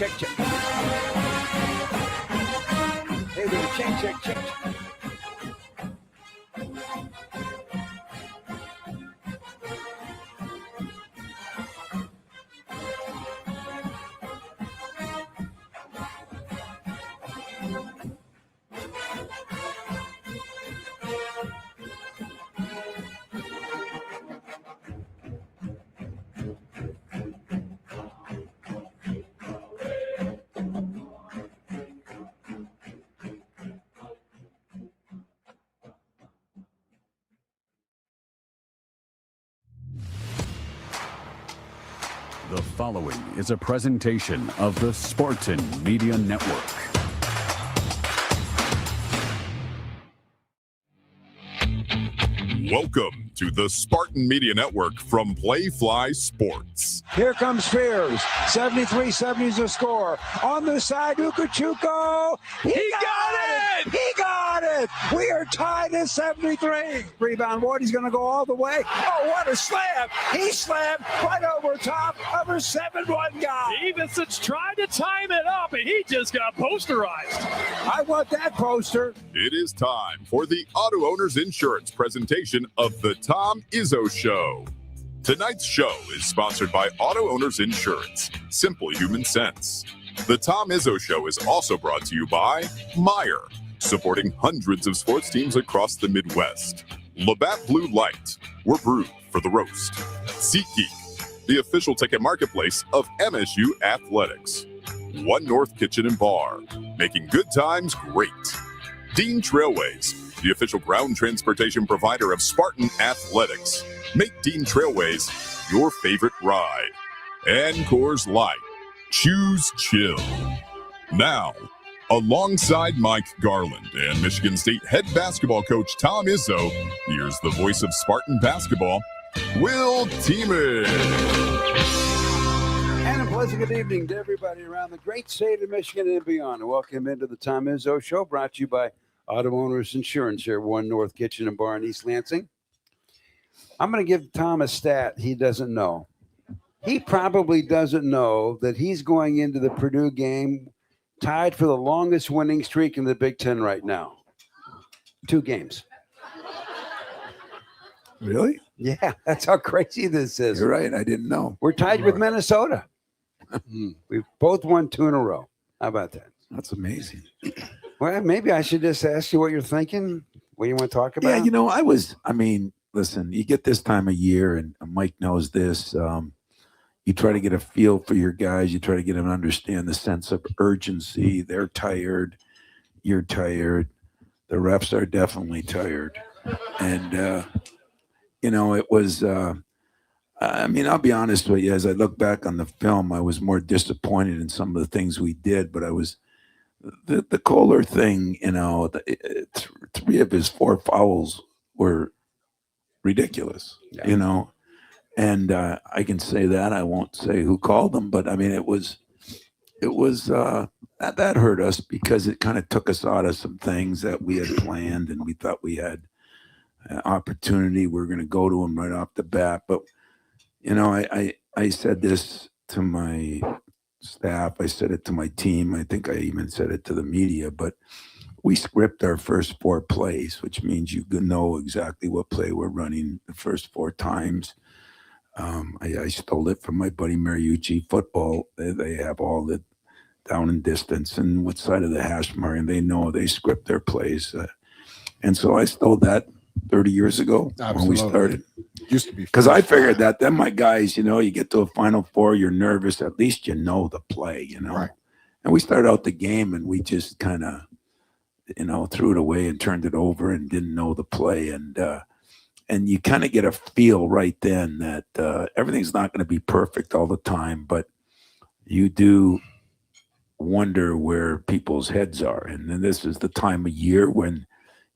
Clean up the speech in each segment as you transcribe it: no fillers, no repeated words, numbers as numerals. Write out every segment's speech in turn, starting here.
check. Hey there, check. The following is a presentation of the Spartan Media Network. Welcome to the Spartan Media Network from Playfly Sports. Here comes Fears. 73-70 is the score. On the side, Ukachuko. He got it! He got it! We are tied at 73. Rebound, Wardy's going to go all the way. Oh, what a slam! He slammed right over top of a 7-1 guy. Stevenson's trying to time it up, and he just got posterized. I want that poster. It is time for the Auto Owners Insurance presentation of the Tom Izzo Show. Tonight's show is sponsored by Auto Owners Insurance, Simple Human Sense. The Tom Izzo Show is also brought to you by Meyer, supporting hundreds of sports teams across the Midwest. Labatt Blue Light, we're brewed for the roast. SeatGeek, the official ticket marketplace of MSU Athletics. One North Kitchen and Bar, making good times great. Dean Trailways, the official ground transportation provider of Spartan Athletics. Make Dean Trailways your favorite ride. And Coors Light, choose chill. Now, alongside Mike Garland and Michigan State head basketball coach Tom Izzo, here's the voice of Spartan basketball, Will Tieman. And a pleasant good evening to everybody around the great state of Michigan and beyond. Welcome into the Tom Izzo Show, brought to you by Auto Owners Insurance here, One North Kitchen and Bar in East Lansing. I'm going to give Tom a stat he doesn't know. He probably doesn't know that he's going into the Purdue game tied for the longest winning streak in the Big Ten right now. 2 games. Really? Yeah, that's how crazy this is. You're right. I didn't know. We're tied with Minnesota. We've both won 2 in a row. How about that? That's amazing. Well, maybe I should just ask you what you're thinking, what you want to talk about. Yeah, listen, you get this time of year, and Mike knows this. You try to get a feel for your guys. You try to get them to understand the sense of urgency. They're tired. You're tired. The refs are definitely tired. And, it was, I'll be honest with you. As I look back on the film, I was more disappointed in some of the things we did, but I was the Kohler thing, 3 of his 4 fouls were ridiculous, and I can say that. I won't say who called them, but it was that hurt us because it kind of took us out of some things that we had planned, and we thought we had an opportunity. We were going to go to them right off the bat, but I said this to my staff. I said it to my team. I think I even said it to the media, but we script our first 4 plays, which means you know exactly what play we're running the first 4 times. I stole it from my buddy Mariucci football. They have all the down and distance and what side of the hash mark, and they know they script their plays. And so I stole that 30 years ago. Absolutely. When we started. Used to be because I figured that then my guys, you get to a Final Four, you're nervous. At least you know the play, Right. And we started out the game and we just kind of, threw it away and turned it over and didn't know the play. And you kind of get a feel right then that everything's not going to be perfect all the time, but you do wonder where people's heads are. And then this is the time of year when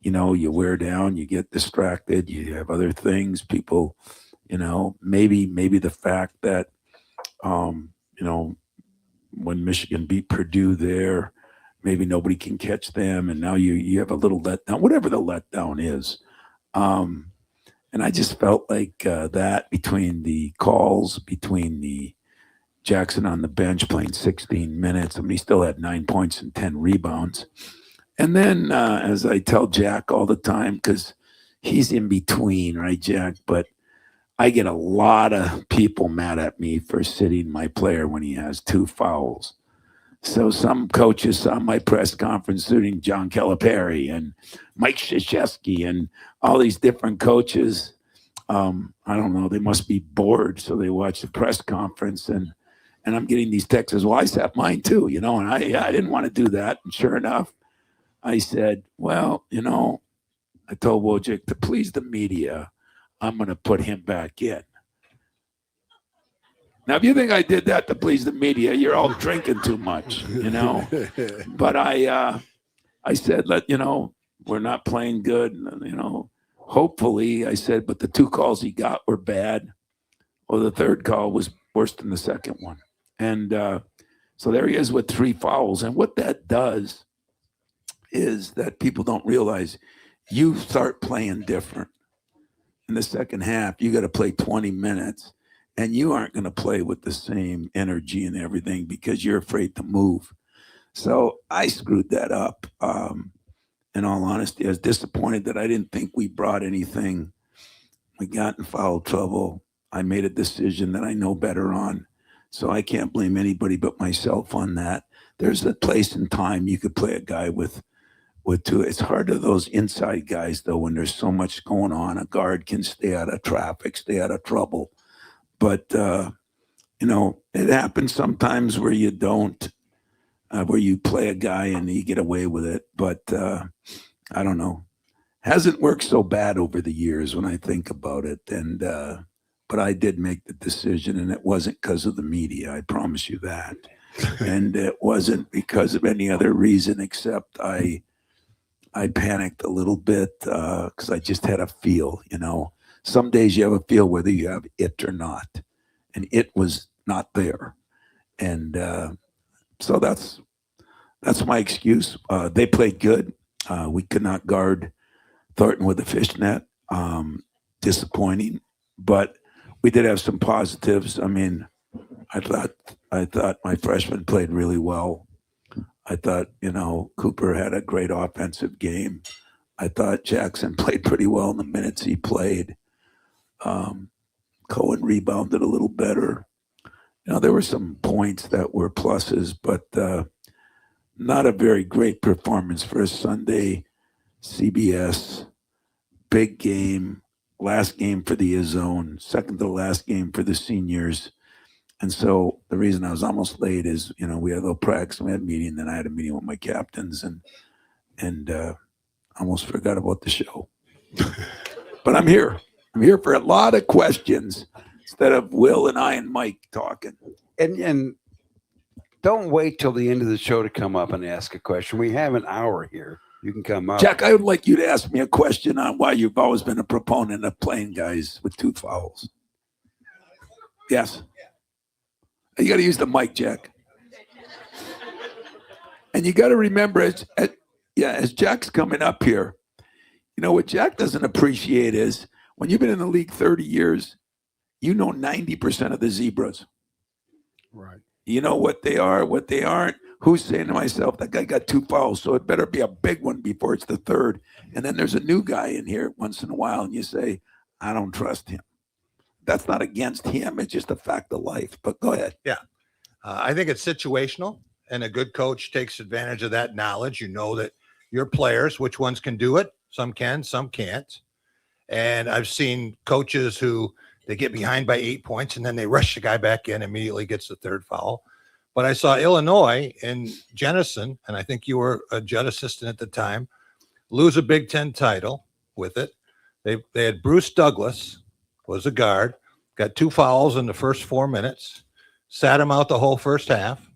you wear down, you get distracted, you have other things, people, maybe the fact that, when Michigan beat Purdue there, maybe nobody can catch them. And now you have a little letdown, whatever the letdown is. And I just felt like that between the calls, between the, Jackson on the bench playing 16 minutes. I mean, he still had 9 points and 10 rebounds. And then, as I tell Jack all the time, because he's in between, right, Jack? But I get a lot of people mad at me for sitting my player when he has 2 fouls. So some coaches saw my press conference sitting John Calipari and Mike Krzyzewski and all these different coaches. I don't know, they must be bored, so they watch the press conference, and I'm getting these texts, well, I sat mine too, and I didn't want to do that. And sure enough, I said, well, I told Wojcik, to please the media, I'm going to put him back in. Now, if you think I did that to please the media, you're all drinking too much, But I said, we're not playing good, Hopefully, I said, but the 2 calls he got were bad. Well, the 3rd call was worse than the 2nd one. And so there he is with 3 fouls. And what that does is that people don't realize you start playing different. In the second half, you got to play 20 minutes. And you aren't going to play with the same energy and everything because you're afraid to move. So I screwed that up. In all honesty, I was disappointed that I didn't think we brought anything. We got in foul trouble. I made a decision that I know better on. So I can't blame anybody but myself on that. There's a place and time you could play a guy with 2. It's hard to those inside guys, though, when there's so much going on. A guard can stay out of traffic, stay out of trouble. But, it happens sometimes where you don't, where you play a guy and you get away with it. But I don't know. Hasn't worked so bad over the years when I think about it. And but I did make the decision, and it wasn't because of the media. I promise you that. And it wasn't because of any other reason except I panicked a little bit because I just had a feel, Some days you have a feel whether you have it or not. And it was not there. And so that's my excuse. They played good. We could not guard Thornton with a fishnet. Disappointing. But we did have some positives. I mean, I thought my freshman played really well. I thought, Cooper had a great offensive game. I thought Jackson played pretty well in the minutes he played. Cohen rebounded a little better. There were some points that were pluses, but not a very great performance for a Sunday CBS. Big game, last game for the Izzone, second to last game for the seniors. And so the reason I was almost late is, we had a little practice, we had a meeting, then I had a meeting with my captains and almost forgot about the show. But I'm here. I'm here for a lot of questions instead of Will and I and Mike talking. And don't wait till the end of the show to come up and ask a question. We have an hour here. You can come up. Jack, I would like you to ask me a question on why you've always been a proponent of playing guys with 2 fouls. Yes. You got to use the mic, Jack. And you got to remember, as Jack's coming up here, what Jack doesn't appreciate is when you've been in the league 30 years, 90% of the zebras. Right. You know what they are, what they aren't. Who's saying to myself, that guy got 2 fouls, so it better be a big one before it's the 3rd. And then there's a new guy in here once in a while, and you say, I don't trust him. That's not against him. It's just a fact of life. But go ahead. Yeah. I think it's situational, and a good coach takes advantage of that knowledge. That your players, which ones can do it. Some can, some can't. And I've seen coaches who they get behind by 8 points, and then they rush the guy back in, immediately gets the 3rd foul. But I saw Illinois in Jenison, and I think you were a Jet assistant at the time, lose a Big Ten title with it. They had Bruce Douglas, was a guard, got 2 fouls in the first 4 minutes, sat him out the whole first half,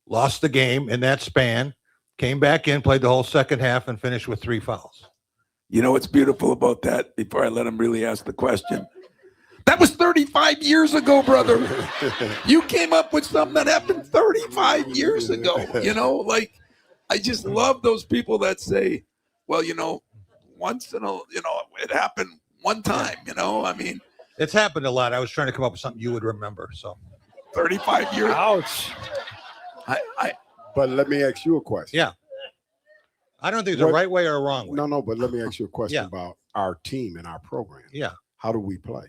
lost the game in that span, came back in, played the whole second half, and finished with 3 fouls. You know what's beautiful about that, before I let him really ask the question? That was 35 years ago, brother. You came up with something that happened 35 years ago. I just love those people that say, well, once in a, it happened one time, I mean. It's happened a lot. I was trying to come up with something you would remember, so. 35 years. Ouch. But let me ask you a question. Yeah. I don't think there's a right way or a wrong way. No, but let me ask you a question Yeah. about our team and our program. Yeah. How do we play?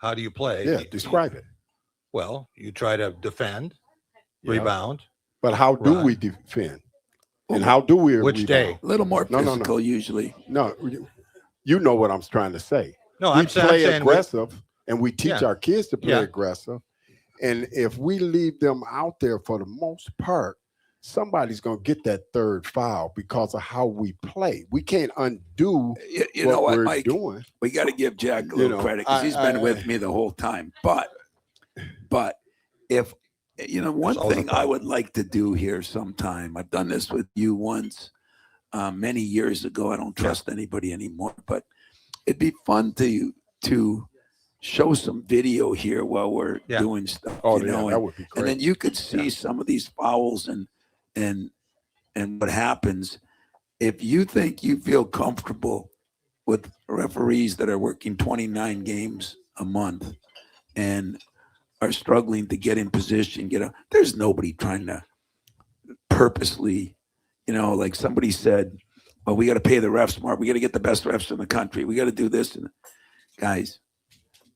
How do you play? Yeah, describe it. Well, you try to defend, Yeah. rebound. But how do Right. we defend? And how do we Which day? rebound? A little more No, physical usually. No, you know what I'm trying to say. No, We I'm play saying aggressive, and we teach Yeah. our kids to play Yeah. aggressive. And if we leave them out there for the most part, somebody's going to get that third foul because of how we play. We can't undo You know what, we're Mike? doing. We got to give Jack a little know, credit because he's been with me the whole time. But if one There's always a thing I problem. would like to do here sometime, I've done this with you once many years ago. I don't trust anybody anymore, but it'd be fun to show some video here while we're Yeah. doing stuff. Oh, you yeah, know, that and, would be and then great. you could see some of these fouls and what happens if you think you feel comfortable with referees that are working 29 games a month and are struggling to get in position, there's nobody trying to purposely, like somebody said, well, we got to pay the refs more. We got to get the best refs in the country. We got to do this. And guys,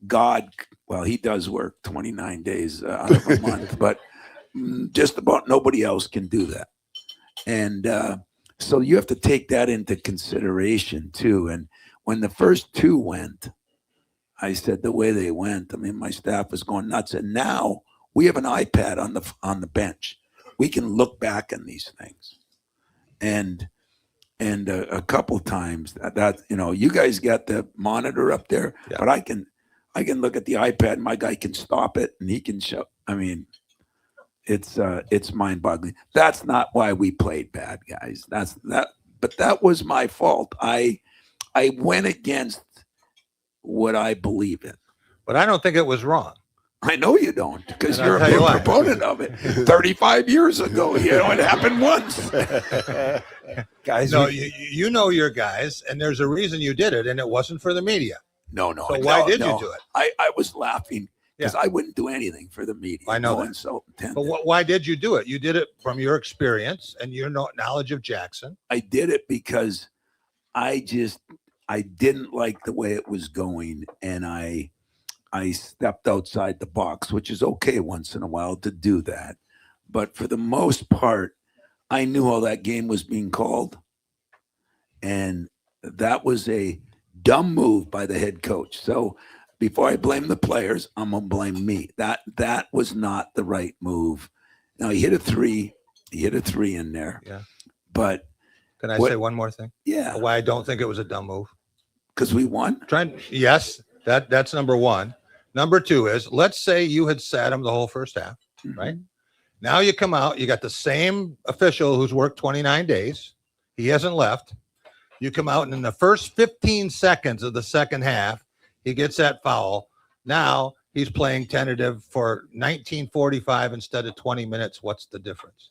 God, well, he does work 29 days out of a month, but just about nobody else can do that. And so you have to take that into consideration too. And when the first two went, I said the way they went, I mean, my staff was going nuts. And now we have an iPad on the bench. We can look back on these things. And a couple times that you guys got the monitor up there, Yeah. but I can look at the iPad. My guy can stop it, and he can show. I mean, it's mind-boggling. That's not why we played bad, guys. But that was my fault. I went against what I believe in. But I don't think it was wrong. I know you don't, because And you're a I'll tell big you why. proponent of it. 35 years ago, it happened once. Guys, No, you know your guys, and there's a reason you did it, and it wasn't for the media. No. So why did you do it? I was laughing because Yeah. I wouldn't do anything for the media. I know No that. insult intended. But why did you do it? You did it from your experience and your knowledge of Jackson. I did it because I didn't like the way it was going, and I stepped outside the box, which is okay once in a while to do that. But for the most part, I knew how that game was being called, and that was a dumb move by the head coach. So before I blame the players, I'm gonna blame me. That was not the right move. Now he hit a three in there. Yeah. But Can I What- say one more thing? yeah, Why I don't think it was a dumb move. because we won. Yes, that's number one. Number two is, let's say you had sat him the whole first half, right? Now you come out, you got the same official who's worked 29 days. He hasn't left. You come out, and in the first 15 seconds of the second half, he gets that foul. Now he's playing tentative for 1945 instead of 20 minutes. What's the difference?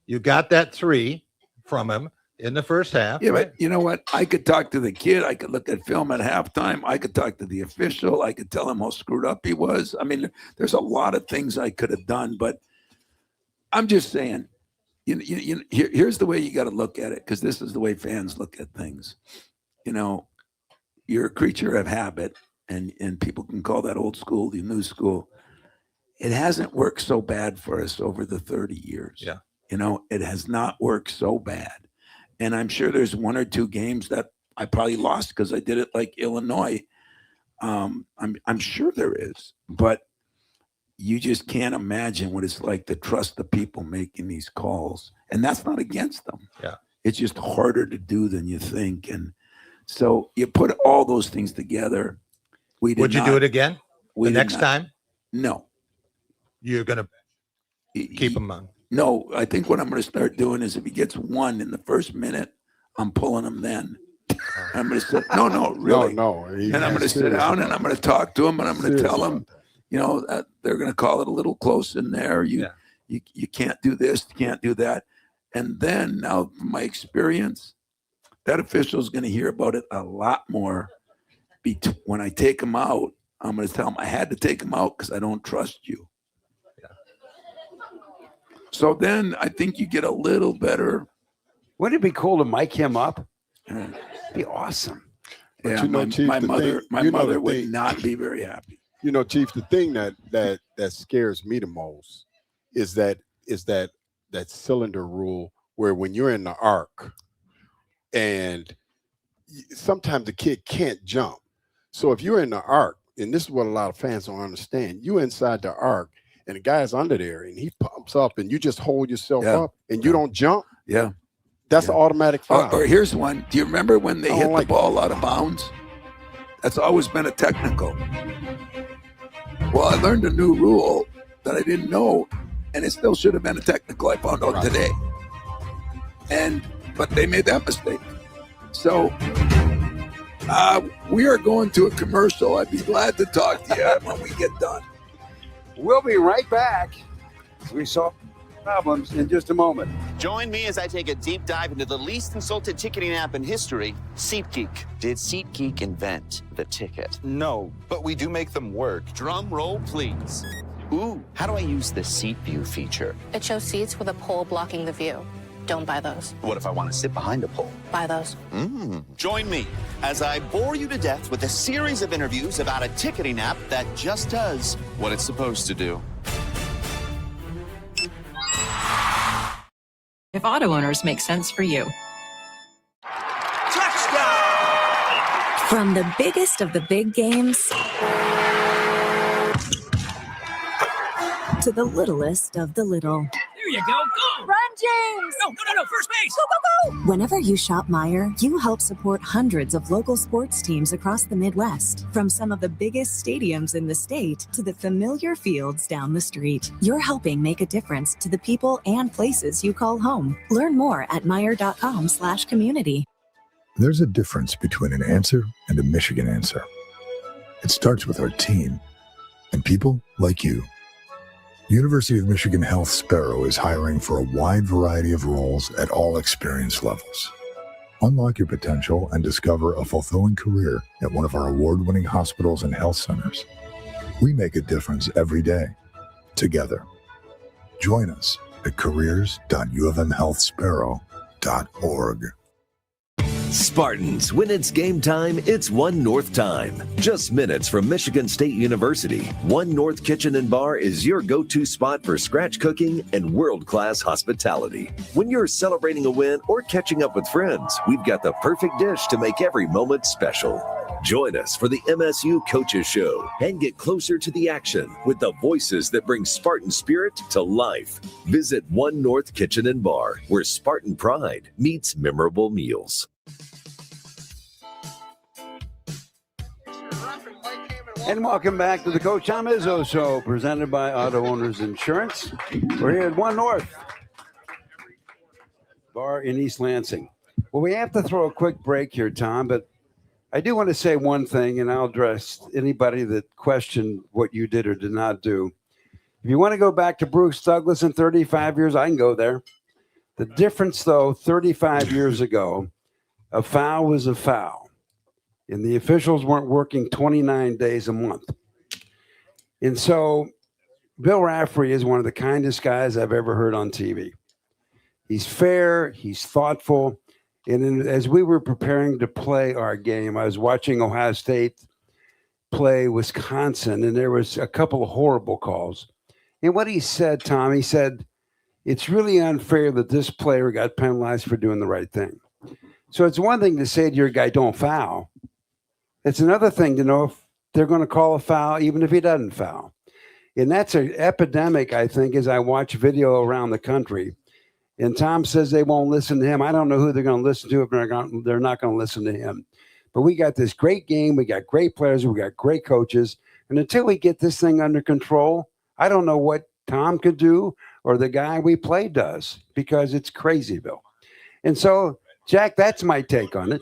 You got that three from him in the first half. Yeah, right? but you know what? I could talk to the kid. I could look at film at halftime. I could talk to the official. I could tell him how screwed up he was. I mean, there's a lot of things I could have done, but I'm just saying, here's the way you got to look at it, because this is the way fans look at things. You're a creature of habit, and people can call that old school, the new school. It hasn't worked so bad for us over the 30 years. Yeah. It has not worked so bad. And I'm sure there's one or two games that I probably lost because I did it like Illinois. I'm sure there is, but you just can't imagine what it's like to trust the people making these calls. And that's not against them. Yeah. It's just harder to do than you think. And so you put all those things together. Would you do it again the next time? No. You're going to keep him on. No, I think what I'm going to start doing is if he gets one in the first minute, I'm pulling him then. I'm going to sit. No, really. No. And I'm going to sit down and I'm going to talk to him and I'm going to tell him, that they're going to call it a little close in there. You can't do this, you can't do that. And then now, from my experience, that official is going to hear about it a lot more when I take him out I'm going to tell him I had to take him out because I don't trust you. Yeah. So then I think you get a little better. Wouldn't it be cool to mic him up? Yeah, It'd be awesome. But you know, Chief, my the mother, thing- my you know mother the would thing- not be very happy. You know, Chief, the thing that scares me the most is that cylinder rule where when you're in the arc and sometimes the kid can't jump. So if you're in the arc, and this is what a lot of fans don't understand, you inside the arc and the guy's under there and he pumps up and you just hold yourself Yeah. up and you don't jump, Yeah. that's an automatic foul. Or here's one. Do you remember when they I hit don't the like ball out of bounds? That's always been a technical. Well, I learned a new rule that I didn't know, and it still should have been a technical. I found out Right. today. But they made that mistake. So we are going to a commercial. I'd be glad to talk to you when we get done. We'll be right back. We solve problems in just a moment. Join me as I take a deep dive into the least insulted ticketing app in history, SeatGeek. Did SeatGeek invent the ticket? No, but we do make them work. Drum roll, please. Ooh, how do I use the Seat View feature? It shows seats with a pole blocking the view. Don't buy those. What if I want to sit behind a pole? Buy those. Join me as I bore you to death with a series of interviews about a ticketing app that just does what it's supposed to do. If auto owners make sense for you. From the biggest of the big games to the littlest of the little. There you go. Go. Run, James! No. First base. Go, go, go! Whenever you shop Meijer, you help support hundreds of local sports teams across the Midwest. From some of the biggest stadiums in the state to the familiar fields down the street. You're helping make a difference to the people and places you call home. Learn more at Meijer.com/community. There's a difference between an answer and a Michigan answer. It starts with our team and people like you. University of Michigan Health Sparrow is hiring for a wide variety of roles at all experience levels. Unlock your potential and discover a fulfilling career at one of our award-winning hospitals and health centers. We make a difference every day, together. Join us at careers.uofmhealthsparrow.org. Spartans, when it's game time, it's One North time. Just minutes from Michigan State University, One North Kitchen and Bar is your go-to spot for scratch cooking and world-class hospitality. When you're celebrating a win or catching up with friends, we've got the perfect dish to make every moment special. Join us for the MSU Coaches Show and get closer to the action with the voices that bring Spartan spirit to life. Visit One North Kitchen and Bar, where Spartan pride meets memorable meals. And welcome back to the Coach Tom Izzo Show, presented by Auto Owners Insurance. We're here at One North Bar in East Lansing. Well, we have to throw a quick break here, Tom, but I do want to say one thing, and I'll address anybody that questioned what you did or did not do. If you want to go back to Brooks Douglas in 35 years, I can go there. The difference, though, 35 years ago, a foul was a foul. And the officials weren't working 29 days a month. And so Bill Raftery is one of the kindest guys I've ever heard on TV. He's fair, he's thoughtful. And as we were preparing to play our game, I was watching Ohio State play Wisconsin, and there was a couple of horrible calls. And what he said, Tom, he said, it's really unfair that this player got penalized for doing the right thing. So it's one thing to say to your guy, don't foul. It's another thing to know if they're going to call a foul, even if he doesn't foul. And that's an epidemic, I think, as I watch video around the country. And Tom says they won't listen to him. I don't know who they're going to listen to if they're not going to listen to him. But we got this great game. We got great players. We got great coaches. And until we get this thing under control, I don't know what Tom could do or the guy we play does, because it's crazy, Bill. And so, Jack, that's my take on it.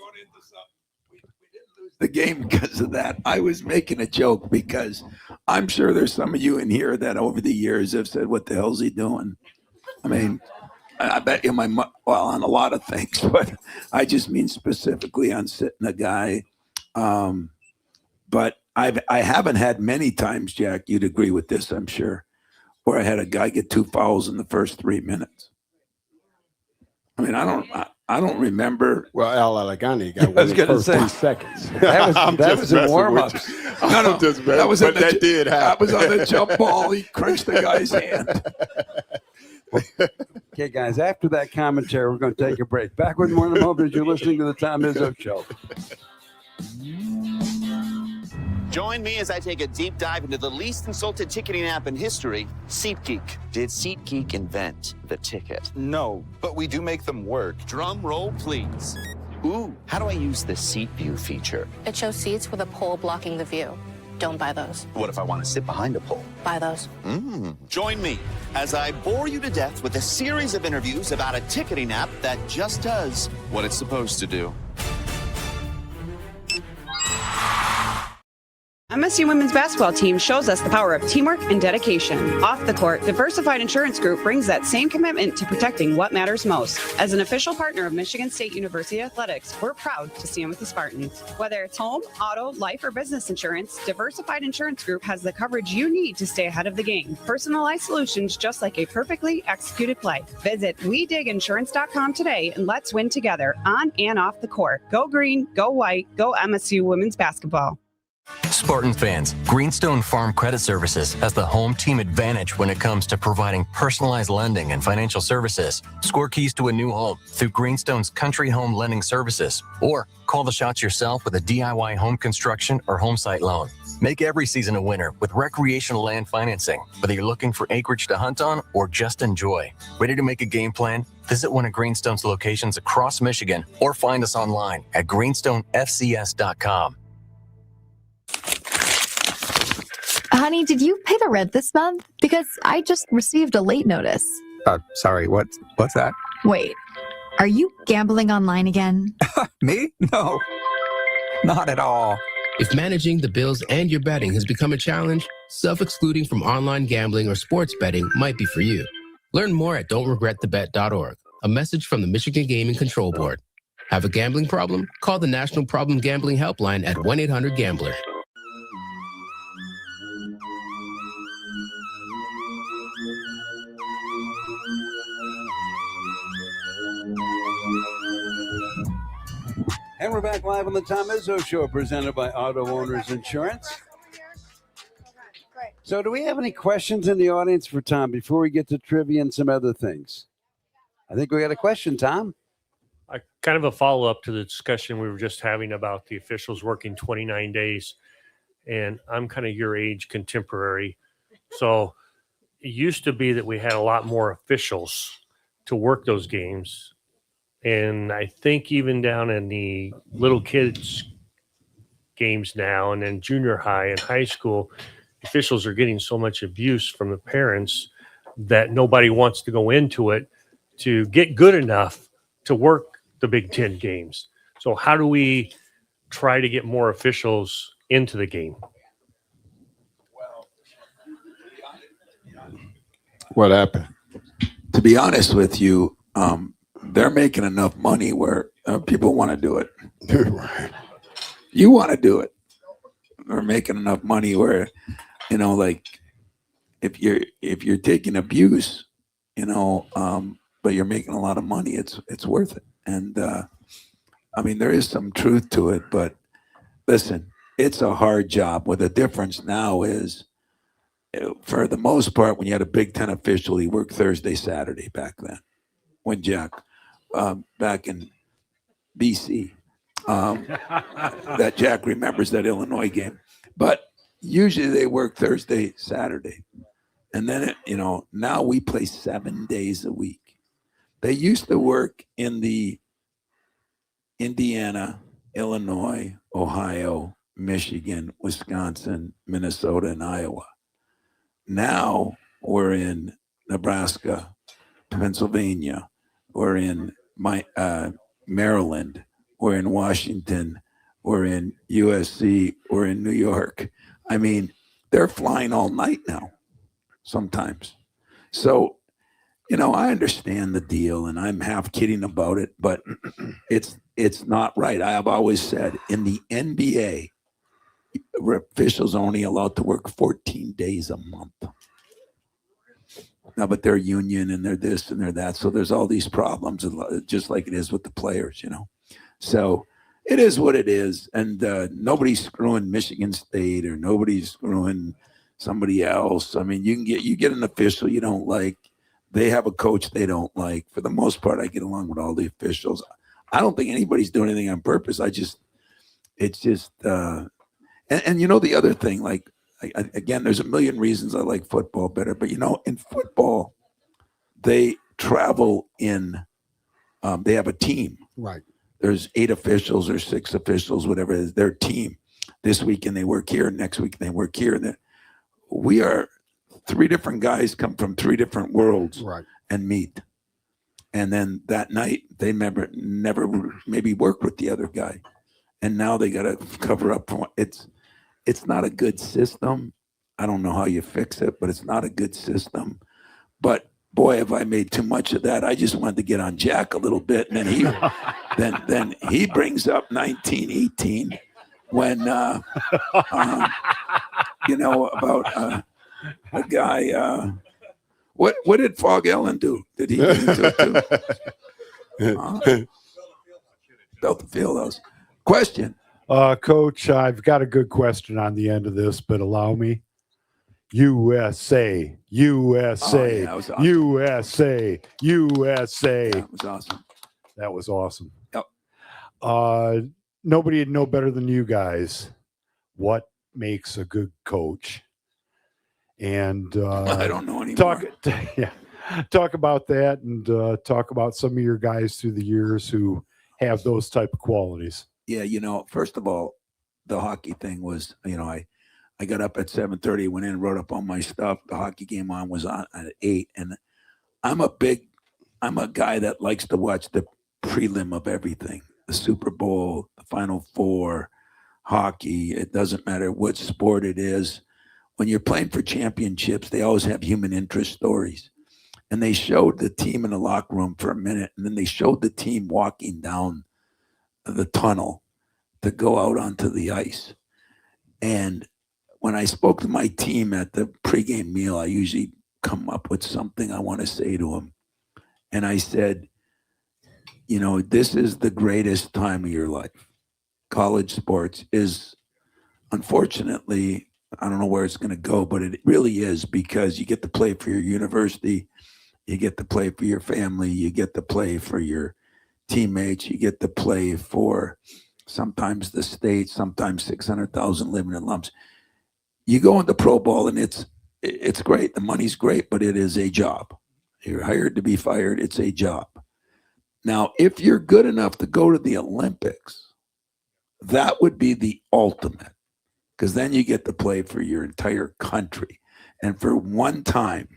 The game because of that. I was making a joke because I'm sure there's some of you in here that over the years have said, what the hell's he doing? I mean, I bet you on a lot of things, but I just mean specifically on sitting a guy. But I haven't had many times, Jack, you'd agree with this, I'm sure, where I had a guy get 2 fouls in the first 3 minutes. I mean, I don't remember. Well, Al Allegheny got I one was in the gonna first say, 3 seconds. that was in warm-ups. No, that was but that did happen. That was on the jump ball. He crunched the guy's hand. Okay, guys, after that commentary, we're going to take a break. Back with more in a moment as you're listening to the Tom Izzo Show. Join me as I take a deep dive into the least insulted ticketing app in history, SeatGeek. Did SeatGeek invent the ticket? No, but we do make them work. Drum roll, please. Ooh, how do I use the seat view feature? It shows seats with a pole blocking the view. Don't buy those. What if I want to sit behind a pole? Buy those. Join me as I bore you to death with a series of interviews about a ticketing app that just does what it's supposed to do. MSU women's basketball team shows us the power of teamwork and dedication. Off the court, Diversified Insurance Group brings that same commitment to protecting what matters most. As an official partner of Michigan State University Athletics, we're proud to stand with the Spartans. Whether it's home, auto, life, or business insurance, Diversified Insurance Group has the coverage you need to stay ahead of the game. Personalized solutions just like a perfectly executed play. Visit WeDigInsurance.com today and let's win together on and off the court. Go green, go white, go MSU women's basketball. Spartan fans, Greenstone Farm Credit Services has the home team advantage when it comes to providing personalized lending and financial services. Score keys to a new home through Greenstone's Country Home Lending Services, or call the shots yourself with a DIY home construction or home site loan. Make every season a winner with recreational land financing, whether you're looking for acreage to hunt on or just enjoy. Ready to make a game plan? Visit one of Greenstone's locations across Michigan or find us online at greenstonefcs.com. Honey, did you pay the rent this month? Because I just received a late notice. Sorry, what's that? Wait, are you gambling online again? Me? No, not at all. If managing the bills and your betting has become a challenge, self-excluding from online gambling or sports betting might be for you. Learn more at don'tregretthebet.org. A message from the Michigan Gaming Control Board. Have a gambling problem? Call the National Problem Gambling Helpline at 1-800-GAMBLER. And we're back live on the Tom Izzo Show, presented by Auto Owners Insurance. So do we have any questions in the audience for Tom before we get to trivia and some other things? I think we got a question, Tom. Kind of a follow-up to the discussion we were just having about the officials working 29 days. And I'm kind of your age contemporary. So it used to be that we had a lot more officials to work those games. And I think even down in the little kids games now and then junior high and high school, officials are getting so much abuse from the parents that nobody wants to go into it to get good enough to work the Big Ten games. So how do we try to get more officials into the game? What happened? To be honest with you, they're making enough money where people want to do it. Right. You want to do it. They're making enough money where, like if you're taking abuse, but you're making a lot of money, it's worth it. And I mean, there is some truth to it, but listen, it's a hard job. What the difference now is, for the most part, when you had a Big Ten official, he worked Thursday, Saturday back then. When Jack, back in BC, that Jack remembers that Illinois game. But usually they work Thursday, Saturday. And then, now we play 7 days a week. They used to work in the Indiana, Illinois, Ohio, Michigan, Wisconsin, Minnesota, and Iowa. Now we're in Nebraska, Pennsylvania, we're in Maryland, we're in Washington, we're in USC, we're in New York. I mean, they're flying all night now, sometimes. So, I understand the deal, and I'm half kidding about it, but it's not right. I have always said in the NBA, officials are only allowed to work 14 days a month. Now, but they're union and they're this and they're that. So there's all these problems, just like it is with the players, you know. So it is what it is. And nobody's screwing Michigan State or nobody's screwing somebody else. I mean, you get an official you don't like. They have a coach they don't like. For the most part, I get along with all the officials. I don't think anybody's doing anything on purpose. It's just, and you know, the other thing, like, again, there's a million reasons I like football better, but you know, in football, they travel in, they have a team. Right. There's 8 officials or 6 officials, whatever it is, their team. This weekend they work here, next week they work here. And we are 3 different guys come from 3 different worlds and meet. And then that night they never maybe work with the other guy. And now they got to cover up. It's not a good system. I don't know how you fix it, but it's not a good system. But boy, have I made too much of that. I just wanted to get on Jack a little bit, and then then he brings up 1918 when you know, about a guy. What did Fog Ellen do? Did he get into it too? Built the field house. Question. Coach, I've got a good question on the end of this, but allow me. USA, USA, awesome. USA, USA. That was awesome. That was awesome. Yep. Nobody would know better than you guys what makes a good coach. And I don't know anymore. Talk about that, and talk about some of your guys through the years who have those type of qualities. Yeah, you know, first of all, the hockey thing was, you know, I got up at 7:30, went in, wrote up all my stuff. The hockey game was on at 8, and I'm a guy that likes to watch the prelim of everything, the Super Bowl, the Final Four, hockey. It doesn't matter what sport it is. When you're playing for championships, they always have human interest stories. And they showed the team in the locker room for a minute, and then they showed the team walking down the tunnel to go out onto the ice. And when I spoke to my team at the pregame meal, I usually come up with something I want to say to them. And I said, you know, this is the greatest time of your life. College sports is, unfortunately, I don't know where it's going to go, but it really is, because you get to play for your university, you get to play for your family, you get to play for your teammates, you get to play for sometimes the state, sometimes 600,000 living in lumps. You go into pro ball and it's great. The money's great, but it is a job. You're hired to be fired. It's a job. Now, if you're good enough to go to the Olympics, that would be the ultimate, because then you get to play for your entire country. And for one time,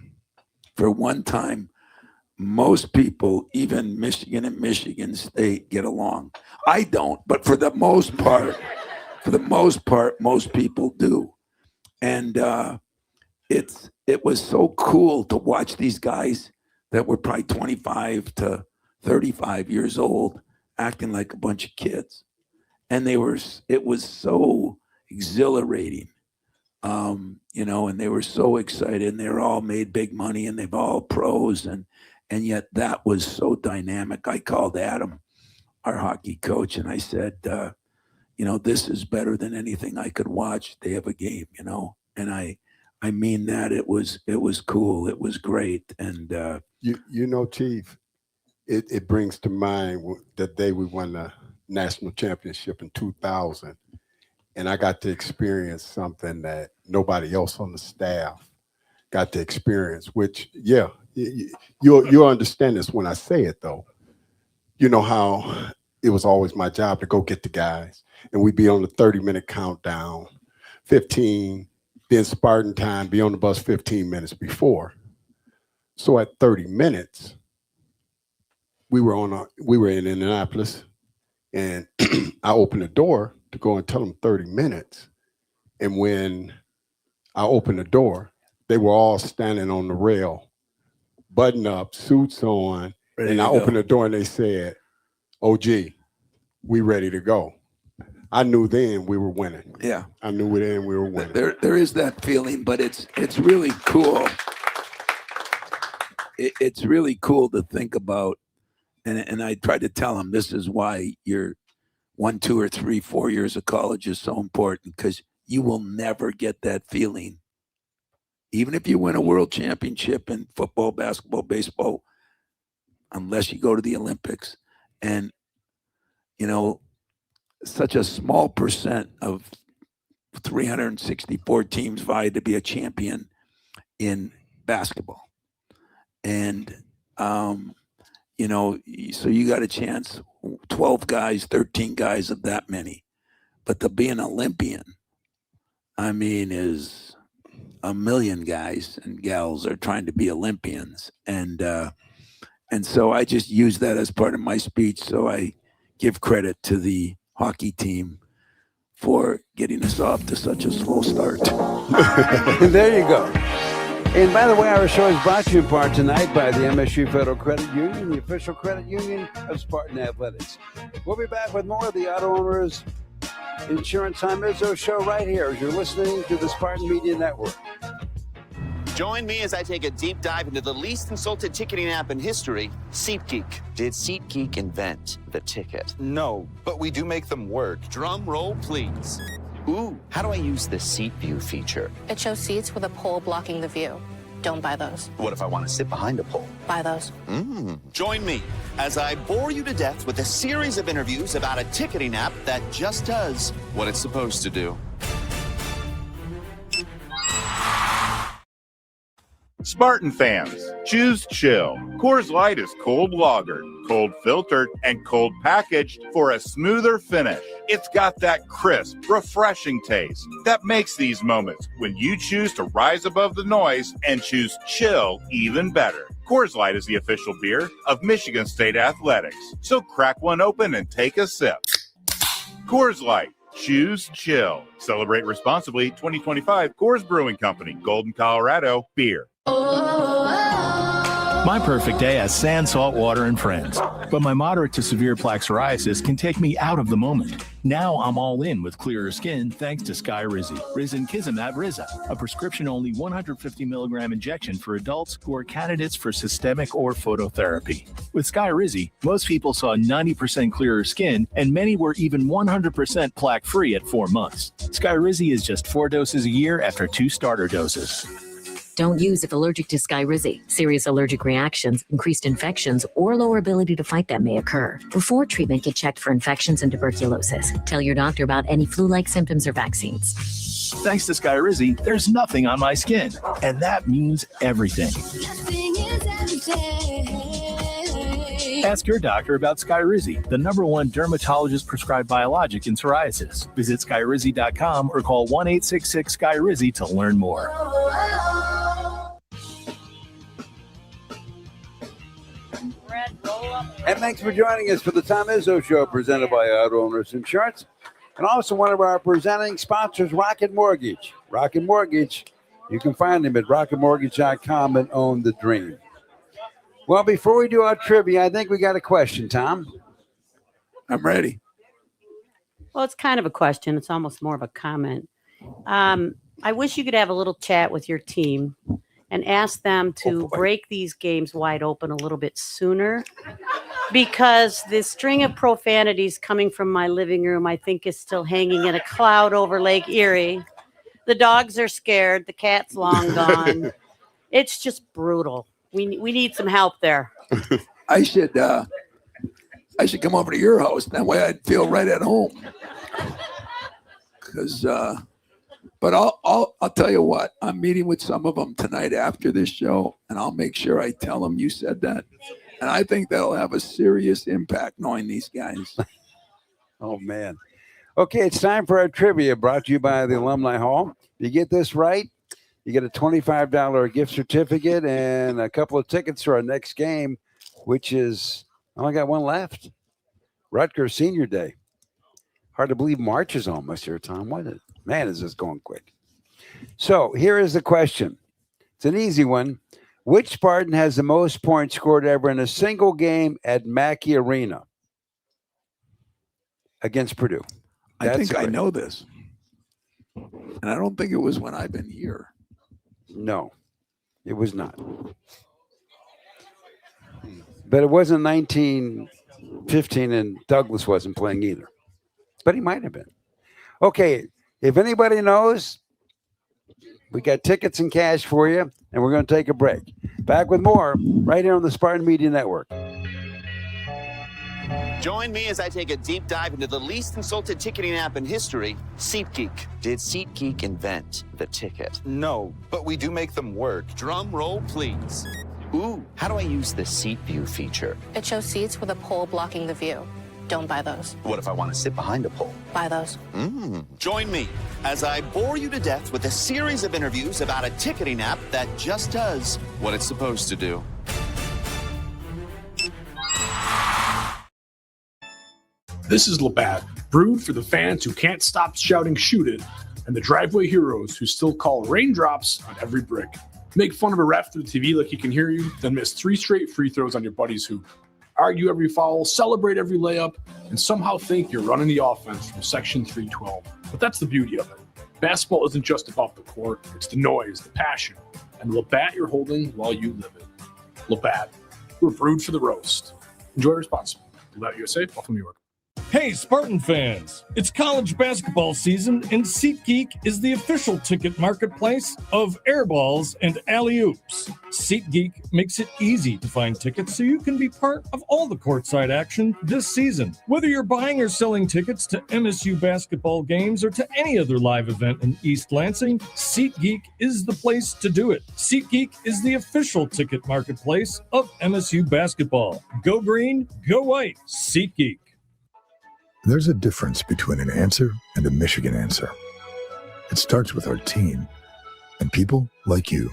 most people, even Michigan and Michigan State, get along. I don't, but for the most part, most people do. And it was so cool to watch these guys that were probably 25 to 35 years old acting like a bunch of kids. And it was so exhilarating, you know, and they were so excited, and they were all made big money, and they've all pros, and yet that was so dynamic. I called Adam, our hockey coach, and I said, you know, this is better than anything I could watch. They have a game, you know, and I mean that. It was cool. It was great. And you know, Chief, it brings to mind the day we won the national championship in 2000, and I got to experience something that nobody else on the staff got to experience. Which, yeah, you'll understand this when I say it, though. You know how it was always my job to go get the guys, and we'd be on the 30-minute countdown, 15, then Spartan time, be on the bus 15 minutes before. So at 30 minutes, we were in Indianapolis, and I opened the door to go and tell them 30 minutes. And when I opened the door, they were all standing on the rail, button up, suits on, and I opened the door and they said, "OG, we ready to go." I knew then we were winning. Yeah. I knew then we were winning. There is that feeling, but it's really cool. It's really cool to think about, and I try to tell them this is why your 1, 2, or 3, 4 years of college is so important, because you will never get that feeling, even if you win a world championship in football, basketball, baseball, unless you go to the Olympics. And such a small percent of 364 teams vied to be a champion in basketball. And, so you got a chance, 12 guys, 13 guys of that many. But to be an Olympian, is a million guys and gals are trying to be Olympians. And so I just use that as part of my speech. So I give credit to the hockey team for getting us off to such a slow start. There you go. And by the way, our show is brought to you in part tonight by the MSU Federal Credit Union, the official credit union of Spartan Athletics. We'll be back with more of the Auto Owners Insurance Tom Izzo Show right here as you're listening to the Spartan Media Network. Join me as I take a deep dive into the least insulted ticketing app in history, SeatGeek. Did SeatGeek invent the ticket? No, but we do make them work. Drum roll, please. Ooh, how do I use the seat view feature? It shows seats with a pole blocking the view. Don't buy those. What if I want to sit behind a pole? Buy those. Join me as I bore you to death with a series of interviews about a ticketing app that just does what it's supposed to do. Spartan fans, choose chill. Coors Light is cold lagered, cold filtered, and cold packaged for a smoother finish. It's got that crisp, refreshing taste that makes these moments when you choose to rise above the noise and choose chill even better. Coors Light is the official beer of Michigan State Athletics. So crack one open and take a sip. Coors Light. Choose chill. Celebrate responsibly. 2025 Coors Brewing Company, Golden, Colorado. Beer. My perfect day has sand, salt water, and friends. But my moderate to severe plaque psoriasis can take me out of the moment. Now I'm all in with clearer skin thanks to Skyrizi. Risankizumab Riza, a prescription-only 150 milligram injection for adults who are candidates for systemic or phototherapy. With Skyrizi, most people saw 90% clearer skin, and many were even 100% plaque-free at 4 months. Skyrizi is just 4 doses a year after 2 starter doses. Don't use if allergic to Skyrizi. Serious allergic reactions, increased infections, or lower ability to fight them may occur. Before treatment, get checked for infections and tuberculosis. Tell your doctor about any flu-like symptoms or vaccines. Thanks to Skyrizi, there's nothing on my skin, and that means everything. Ask your doctor about Skyrizi, the #1 dermatologist-prescribed biologic in psoriasis. Visit Skyrizi.com or call 1-866-SKYRIZI to learn more. And thanks for joining us for the Tom Izzo Show, presented by Auto Owners Insurance. And also one of our presenting sponsors, Rocket Mortgage. Rocket Mortgage, you can find them at rocketmortgage.com and own the dream. Well, before we do our trivia, I think we got a question, Tom. I'm ready. Well, it's kind of a question. It's almost more of a comment. I wish you could have a little chat with your team and ask them to break these games wide open a little bit sooner, because the string of profanities coming from my living room, I think, is still hanging in a cloud over Lake Erie. The dogs are scared. The cat's long gone. It's just brutal. We need some help there. I should come over to your house. That way I'd feel right at home. But I'll tell you what, I'm meeting with some of them tonight after this show, and I'll make sure I tell them you said that. And I think that'll have a serious impact knowing these guys. Oh, man. Okay, it's time for our trivia, brought to you by the Alumni Hall. If you get this right, you get a $25 gift certificate and a couple of tickets to our next game, which is, I only got one left. Rutgers Senior Day. Hard to believe March is almost here, Tom. Man, is this going quick. So here is the question. It's an easy one. Which Spartan has the most points scored ever in a single game at Mackey Arena against Purdue? I think I know this. And I don't think it was when I've been here. No, it was not. But it wasn't 1915, and Douglas wasn't playing either. But he might have been. Okay, if anybody knows, we got tickets and cash for you, and we're going to take a break. Back with more right here on the Spartan Media Network. Join me as I take a deep dive into the least insulted ticketing app in history, SeatGeek. Did SeatGeek invent the ticket? No, but we do make them work. Drum roll, please. Ooh, how do I use the seat view feature? It shows seats with a pole blocking the view. Don't buy those. What if I want to sit behind a pole? Buy those. Join me as I bore you to death with a series of interviews about a ticketing app that just does what it's supposed to do. This is Labatt, brewed for the fans who can't stop shouting "shoot it," and the driveway heroes who still call raindrops on every brick. Make fun of a ref through the TV like he can hear you, then miss 3 straight free throws on your buddy's hoop. Argue every foul, celebrate every layup, and somehow think you're running the offense from Section 312. But that's the beauty of it. Basketball isn't just about the court, it's the noise, the passion, and the Labatt you're holding while you live it. Labatt, we're brewed for the roast. Enjoy responsibly. Labatt USA, Buffalo, New York. Hey, Spartan fans! It's college basketball season, and SeatGeek is the official ticket marketplace of airballs and alley-oops. SeatGeek makes it easy to find tickets so you can be part of all the courtside action this season. Whether you're buying or selling tickets to MSU basketball games or to any other live event in East Lansing, SeatGeek is the place to do it. SeatGeek is the official ticket marketplace of MSU basketball. Go green, go white, SeatGeek. There's a difference between an answer and a Michigan answer. It starts with our team and people like you.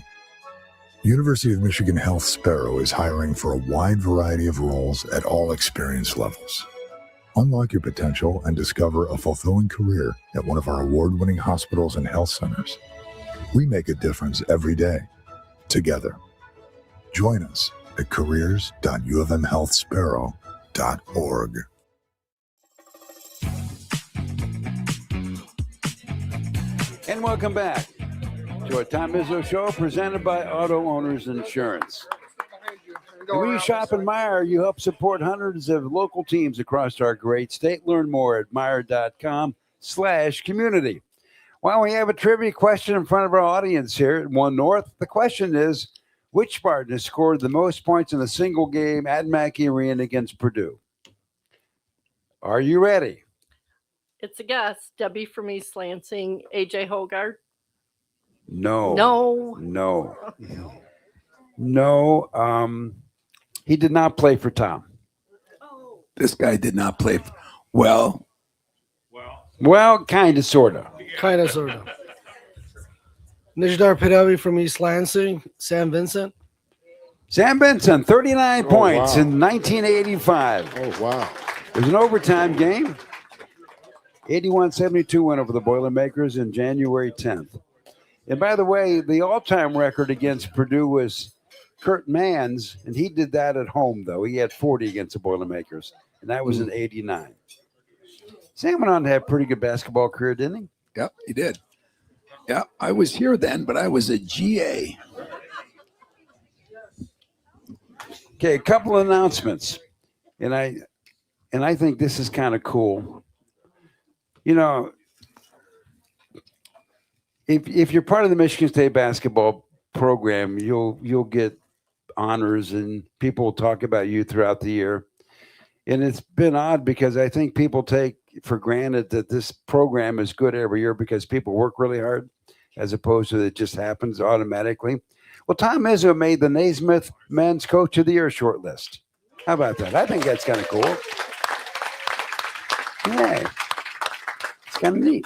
University of Michigan Health Sparrow is hiring for a wide variety of roles at all experience levels. Unlock your potential and discover a fulfilling career at one of our award-winning hospitals and health centers. We make a difference every day, together. Join us at careers.uofmhealthsparrow.org. And welcome back to our Tom Izzo Show, presented by Auto Owners Insurance. And when you shop in Meyer, you help support hundreds of local teams across our great state. Learn more at Meyer.com/community. Well, we have a trivia question in front of our audience here at One North. The question is, which Spartan has scored the most points in a single game at Mackey Arena against Purdue? Are you ready? It's a guess. Debbie from East Lansing, AJ Hogard. No. No. He did not play for Tom. This guy did not play. Well, kind of, sort of. Kind of, sort of. Nijdar Pedavi from East Lansing, Sam Vincent. Sam Vincent, 39 points in 1985. Oh, wow. It was an overtime game. 81-72 win over the Boilermakers in January 10th. And by the way, the all-time record against Purdue was Kurt Mann's, and he did that at home, though. He had 40 against the Boilermakers, and that was in 89. Sam went on to have a pretty good basketball career, didn't he? Yep, he did. Yeah, I was here then, but I was a GA. Okay, a couple of announcements. And I think this is kind of cool. You know, if you're part of the Michigan State basketball program, you'll get honors and people will talk about you throughout the year. And it's been odd because I think people take for granted that this program is good every year because people work really hard, as opposed to it just happens automatically. Well, Tom Izzo made the Naismith Men's Coach of the Year shortlist. How about that? I think that's kind of cool. Yeah. It's kind of neat.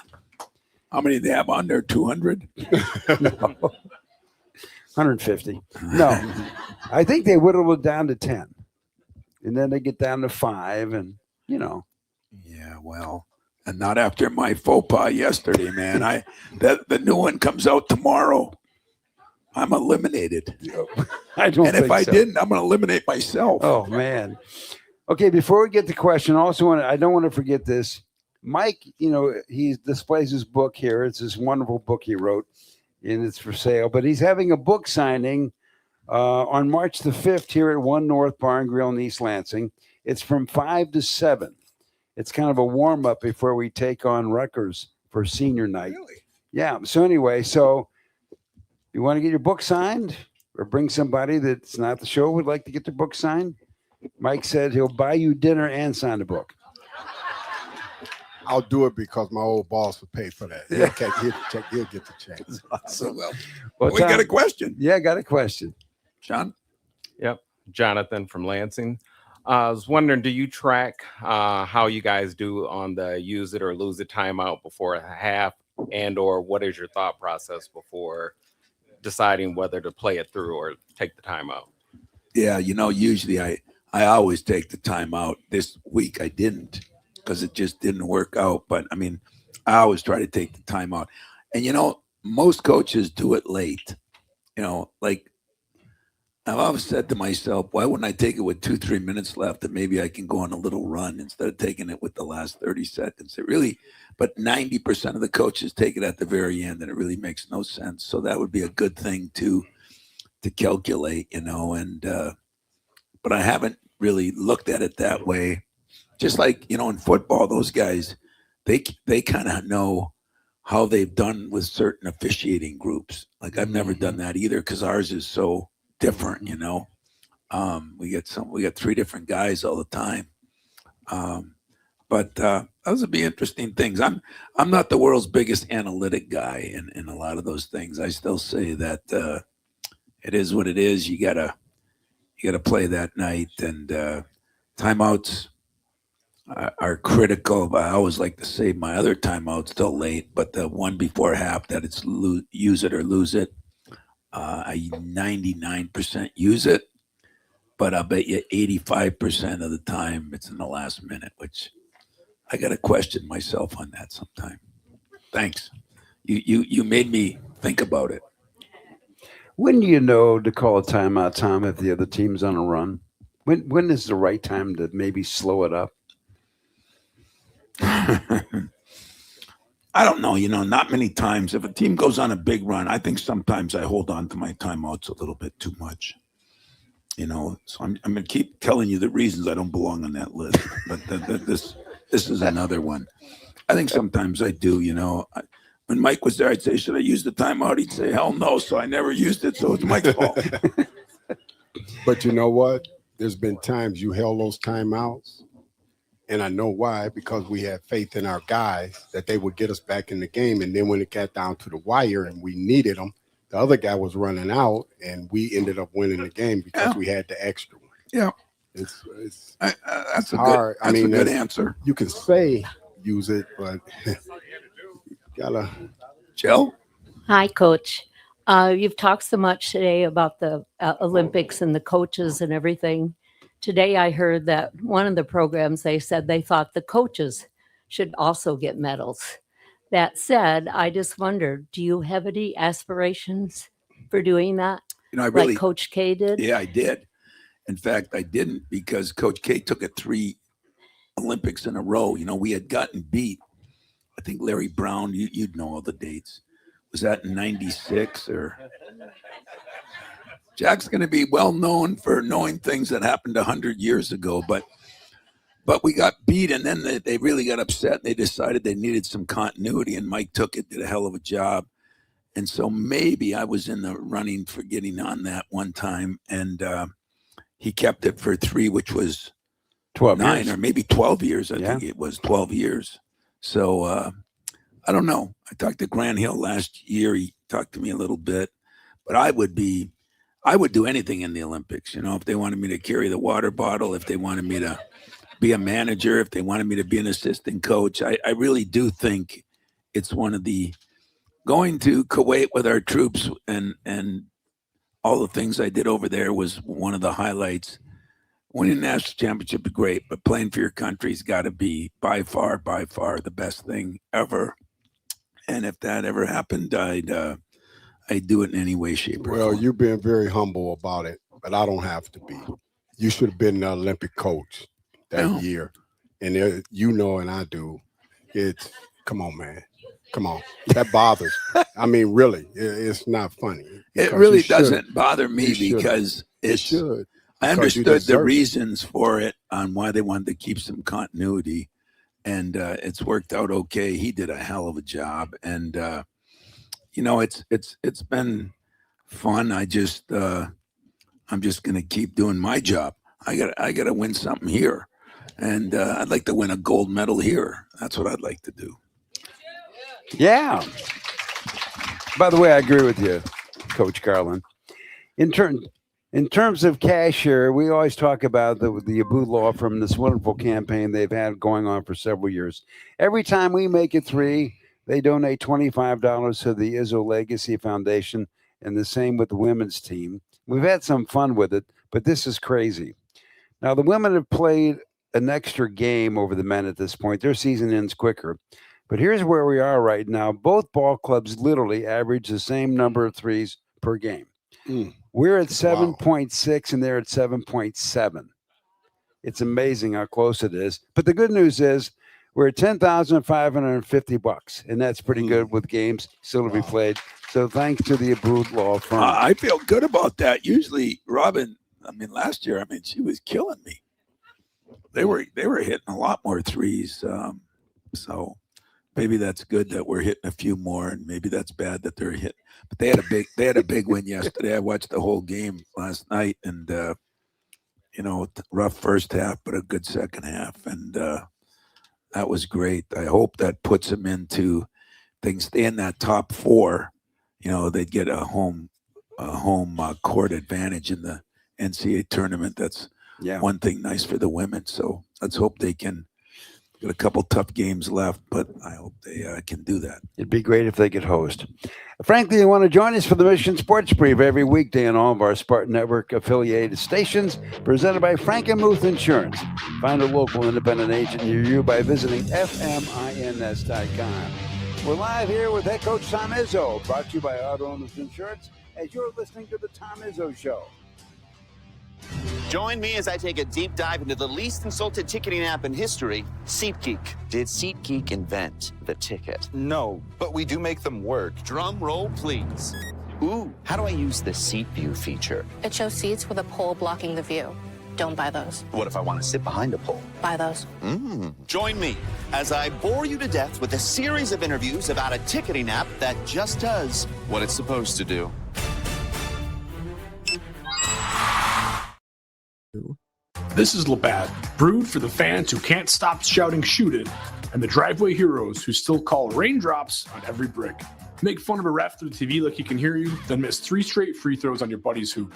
How many do they have on there? 200? No. 150. No. I think they whittled it down to 10. And then they get down to 5 and, you know. Yeah, well, and not after my faux pas yesterday, man. The new one comes out tomorrow. I'm eliminated. I don't and think if I so. didn't, I'm going to eliminate myself. Oh, man. Okay, before we get to the question, I don't want to forget this. Mike, he displays his book here. It's this wonderful book he wrote, and it's for sale. But he's having a book signing on March the 5th here at 1 North Bar and Grill in East Lansing. It's from 5 to 7. It's kind of a warm-up before we take on Rutgers for senior night. Really? Yeah. So anyway, so you want to get your book signed or bring somebody that's not the show would like to get their book signed? Mike said he'll buy you dinner and sign the book. I'll do it because my old boss will pay for that. He'll get the check. So, well, Well, we got Tom- a question. Yeah, I got a question. Sean? Yep. Jonathan from Lansing. I was wondering, do you track how you guys do on the use it or lose it timeout before a half, and or what is your thought process before deciding whether to play it through or take the timeout? Yeah, usually I always take the time out. This week I didn't because it just didn't work out. But I mean, I always try to take the time out. And most coaches do it late. Like I've always said to myself, why wouldn't I take it with 2-3 minutes left and maybe I can go on a little run instead of taking it with the last 30 seconds? But 90% of the coaches take it at the very end, and it really makes no sense. So that would be a good thing to calculate, but I haven't really looked at it that way. Just like, in football, those guys, they kind of know how they've done with certain officiating groups. Like I've never done that either because ours is so different, we get 3 different guys all the time. But those would be interesting things. I'm not the world's biggest analytic guy in a lot of those things. I still say that it is what it is. You gotta play that night, and timeouts are critical. I always like to save my other timeouts till late, but the one before half that it's use it or lose it. I 99% use it, but I'll bet you 85% of the time it's in the last minute, which I got to question myself on that sometime. Thanks. You made me think about it. When do you know to call a timeout, Tom, if the other team's on a run? When is the right time to maybe slow it up? I don't know, not many times. If a team goes on a big run, I think sometimes I hold on to my timeouts a little bit too much. So I'm going to keep telling you the reasons I don't belong on that list. But this is another one. I think sometimes I do, when Mike was there, I'd say, should I use the timeout? He'd say, hell no. So I never used it. So it's Mike's fault. But you know what? There's been times you held those timeouts. And I know why, because we had faith in our guys that they would get us back in the game. And then when it got down to the wire and we needed them, the other guy was running out and we ended up winning the game because we had the extra one. Yeah. That's hard. That's a good answer. You can say use it, but gotta. Jill? Hi, Coach. You've talked so much today about the Olympics and the coaches and everything. Today, I heard that one of the programs, they said they thought the coaches should also get medals. That said, I just wondered, do you have any aspirations for doing that? I really, like Coach K did? Yeah, I did. In fact, I didn't because Coach K took it 3 Olympics in a row. We had gotten beat. I think Larry Brown, you'd know all the dates. Was that in 96 or? Jack's going to be well known for knowing things that happened 100 years ago, but we got beat, and then they really got upset. And they decided they needed some continuity, and Mike took it, did a hell of a job. And so maybe I was in the running for getting on that one time, and he kept it for 3, which was 12 9 years. or maybe 12 years. I think it was 12 years. So I don't know. I talked to Grant Hill last year. He talked to me a little bit, but I would do anything in the Olympics. If they wanted me to carry the water bottle, if they wanted me to be a manager, if they wanted me to be an assistant coach, I really do think it's one of the going to Kuwait with our troops and all the things I did over there was one of the highlights. Winning the national championship is great, but playing for your country's got to be by far the best thing ever. And if that ever happened, I'd do it in any way, shape, or form. Well, you've been very humble about it, but I don't have to be. You should have been the Olympic coach that year. And and I do, It's come on, man. Come on. That bothers me. I mean, really, it's not funny. It because really you should. doesn't bother me You should. because You it's. should, I because you understood the deserve it. reasons for it on why they wanted to keep some continuity, and it's worked out okay. He did a hell of a job, and it's been fun. I'm just going to keep doing my job. I got to win something here, and I'd like to win a gold medal here. That's what I'd like to do. Yeah. By the way, I agree with you, Coach Garland. In terms of cashier, we always talk about the Abud Law Firm, this wonderful campaign they've had going on for several years. Every time we make it 3, they donate $25 to the Izzo Legacy Foundation, and the same with the women's team. We've had some fun with it, but this is crazy. Now, the women have played an extra game over the men at this point. Their season ends quicker. But here's where we are right now. Both ball clubs literally average the same number of threes per game. We're at 7.6 and they're at 7.7. It's amazing how close it is. But the good news is we're at $10,550, and that's pretty good with games still to be played. So thanks to the Abud Law Firm. I feel good about that. Usually, Robin, last year, she was killing me. They were hitting a lot more threes. So maybe that's good that we're hitting a few more, and maybe that's bad that they're hitting. But they had a big win yesterday. I watched the whole game last night, and rough first half, but a good second half, and that was great. I hope that puts them into things. Stay in that top 4. They'd get a home court advantage in the NCAA tournament. That's one thing nice for the women. So let's hope they can. Got a couple tough games left, but I hope they can do that. It'd be great if they could host. Frankly, you want to join us for the Michigan Sports Brief every weekday on all of our Spartan Network affiliated stations, presented by Frank & Muth Insurance. Find a local independent agent near you by visiting fmins.com. We're live here with head coach Tom Izzo, brought to you by Auto Owners Insurance, as you're listening to the Tom Izzo Show. Join me as I take a deep dive into the least insulted ticketing app in history, SeatGeek. Did SeatGeek invent the ticket? No, but we do make them work. Drum roll, please. Ooh, how do I use the Seat View feature? It shows seats with a pole blocking the view. Don't buy those. What if I want to sit behind a pole? Buy those. Join me as I bore you to death with a series of interviews about a ticketing app that just does what it's supposed to do. This is Labatt, brewed for the fans who can't stop shouting shoot it, and the driveway heroes who still call raindrops on every brick. Make fun of a ref through the TV like he can hear you, then miss 3 straight free throws on your buddy's hoop.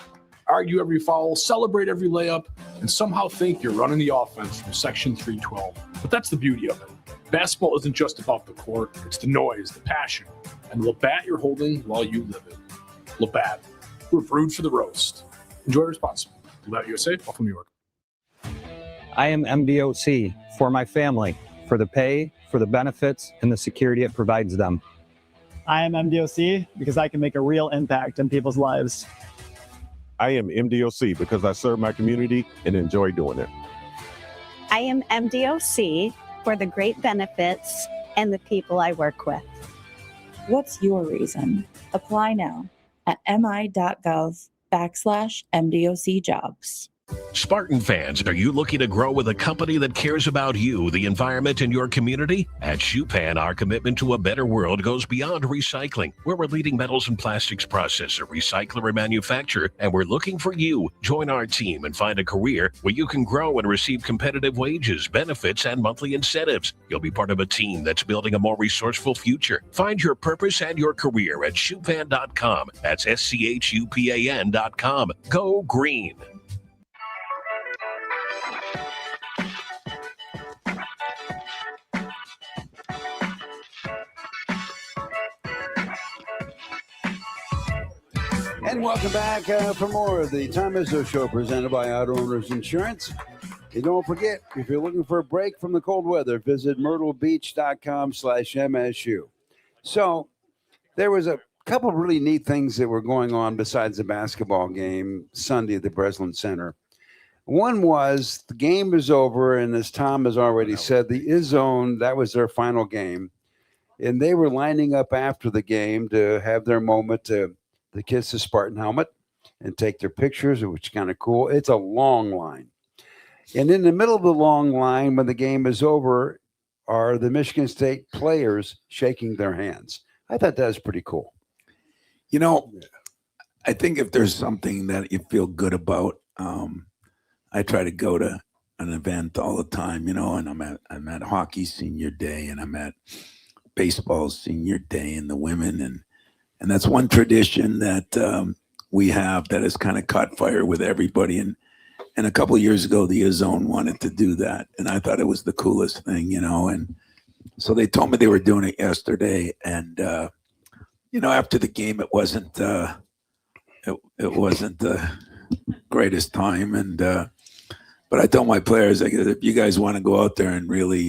Argue every foul, celebrate every layup, and somehow think you're running the offense from Section 312. But that's the beauty of it. Basketball isn't just about the court, it's the noise, the passion, and the Labatt you're holding while you live it. Labatt, we're brewed for the roast. Enjoy responsibly. Labatt USA, Buffalo, New York. I am MDOC for my family, for the pay, for the benefits, and the security it provides them. I am MDOC because I can make a real impact in people's lives. I am MDOC because I serve my community and enjoy doing it. I am MDOC for the great benefits and the people I work with. What's your reason? Apply now at mi.gov/MDOC jobs. Spartan fans, are you looking to grow with a company that cares about you, the environment, and your community? At Shupan, our commitment to a better world goes beyond recycling. We're a leading metals and plastics processor, recycler, and manufacturer, and we're looking for you. Join our team and find a career where you can grow and receive competitive wages, benefits, and monthly incentives. You'll be part of a team that's building a more resourceful future. Find your purpose and your career at Shupan.com. That's SCHUPAN.com. Go green. And welcome back for more of the Tom Izzo Show presented by Auto Owners Insurance. And don't forget, if you're looking for a break from the cold weather, visit myrtlebeach.com/MSU. So there was a couple of really neat things that were going on besides the basketball game Sunday at the Breslin Center. One was the game is over, and as Tom has already said, the Izzone, that was their final game. And they were lining up after the game to have their moment to kiss the Spartan helmet and take their pictures, which is kind of cool. It's a long line. And in the middle of the long line, when the game is over, are the Michigan State players shaking their hands. I thought that was pretty cool. You know, I think if there's something that you feel good about, I try to go to an event all the time, and I'm at hockey senior day, and I'm at baseball senior day, and the women, and that's one tradition that we have that has kind of caught fire with everybody. And a couple of years ago, the Izzone wanted to do that, and I thought it was the coolest thing, and so they told me they were doing it yesterday, and after the game, it wasn't the greatest time, and but I told my players, if you guys want to go out there and really